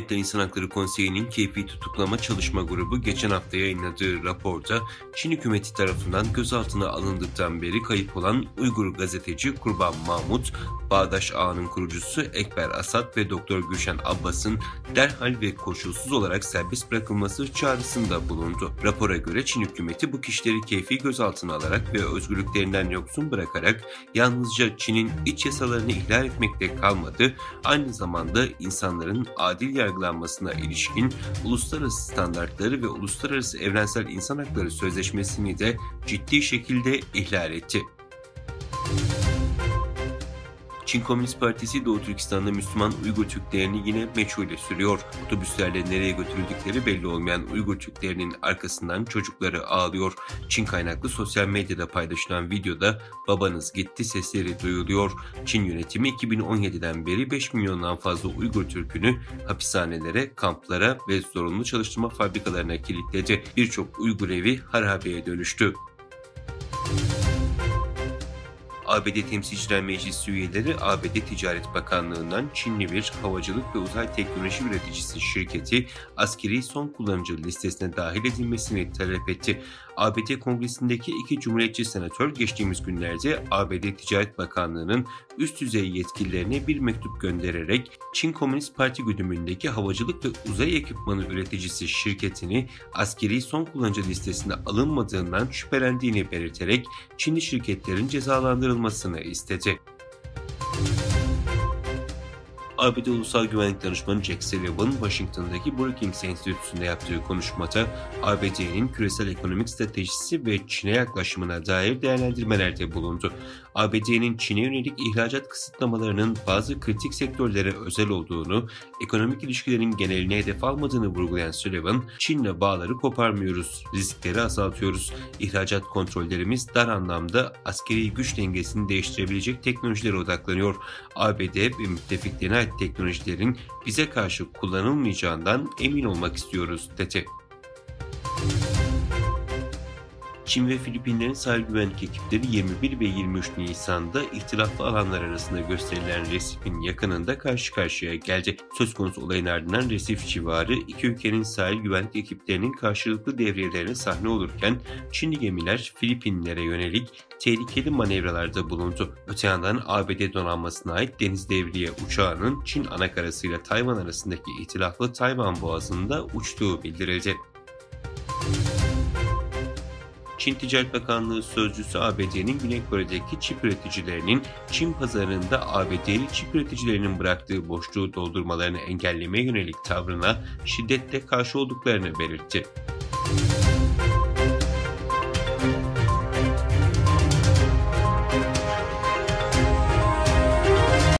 Milletler İnsan Hakları Konseyi'nin keyfi tutuklama çalışma grubu geçen hafta yayınladığı raporda Çin hükümeti tarafından gözaltına alındıktan beri kayıp olan Uygur gazeteci Kurban Mahmut, Bağdaş Ağa'nın kurucusu Ekber Asad ve Doktor Gülşen Abbas'ın derhal ve koşulsuz olarak serbest bırakılması çağrısında bulundu. Rapora göre Çin hükümeti bu kişileri keyfi gözaltına alarak ve özgürlüklerinden yoksun bırakarak yalnızca Çin'in iç yasalarını ihlal etmekte kalmadı, aynı zamanda insanların adil yargılanmasına ilişkin uluslararası standartları ve uluslararası evrensel insan hakları sözleşmesini de ciddi şekilde ihlal etti. Çin Komünist Partisi Doğu Türkistan'da Müslüman Uygur Türklerini yine meçhule sürüyor. Otobüslerle nereye götürüldükleri belli olmayan Uygur Türklerinin arkasından çocukları ağlıyor. Çin kaynaklı sosyal medyada paylaşılan videoda "babanız gitti" sesleri duyuluyor. Çin yönetimi 2017'den beri 5 milyondan fazla Uygur Türk'ünü hapishanelere, kamplara ve zorunlu çalıştırma fabrikalarına kilitledi. Birçok Uygur evi harabeye dönüştü. ABD Temsilciler Meclisi üyeleri ABD Ticaret Bakanlığı'ndan Çinli bir havacılık ve uzay teknoloji üreticisi şirketi askeri son kullanıcı listesine dahil edilmesini talep etti. ABD Kongresi'ndeki iki Cumhuriyetçi senatör geçtiğimiz günlerde ABD Ticaret Bakanlığı'nın üst düzey yetkililerine bir mektup göndererek Çin Komünist Parti güdümündeki havacılık ve uzay ekipmanı üreticisi şirketini askeri son kullanıcı listesine alınmadığından şüphelendiğini belirterek Çinli şirketlerin cezalandırılmasını istedi. ABD Ulusal Güvenlik Danışmanı Jake Sullivan, Washington'daki Brookings Enstitüsü'nde yaptığı konuşmada ABD'nin küresel ekonomik stratejisi ve Çin'e yaklaşımına dair değerlendirmelerde bulundu. ABD'nin Çin'e yönelik ihracat kısıtlamalarının bazı kritik sektörlere özel olduğunu, ekonomik ilişkilerin geneline hedef almadığını vurgulayan Sullivan, "Çin'le bağları koparmıyoruz, riskleri azaltıyoruz. İhracat kontrollerimiz dar anlamda askeri güç dengesini değiştirebilecek teknolojilere odaklanıyor. ABD ve müttefiklerine ait teknolojilerin bize karşı kullanılmayacağından emin olmak istiyoruz" dedi. Çin ve Filipinlerin sahil güvenlik ekipleri 21 ve 23 Nisan'da ihtilaflı alanlar arasında gösterilen resifin yakınında karşı karşıya geldi. Söz konusu olayın ardından resif civarı iki ülkenin sahil güvenlik ekiplerinin karşılıklı devriyelerine sahne olurken Çinli gemiler Filipinlere yönelik tehlikeli manevralarda bulundu. Öte yandan ABD donanmasına ait deniz devriye uçağının Çin anakarasıyla Tayvan arasındaki ihtilaflı Tayvan Boğazı'nda uçtuğu bildirildi. Çin Ticaret Bakanlığı sözcüsü ABD'nin Güney Kore'deki çip üreticilerinin Çin pazarında ABD'li çip üreticilerinin bıraktığı boşluğu doldurmalarını engellemeye yönelik tavrına şiddetle karşı olduklarını belirtti.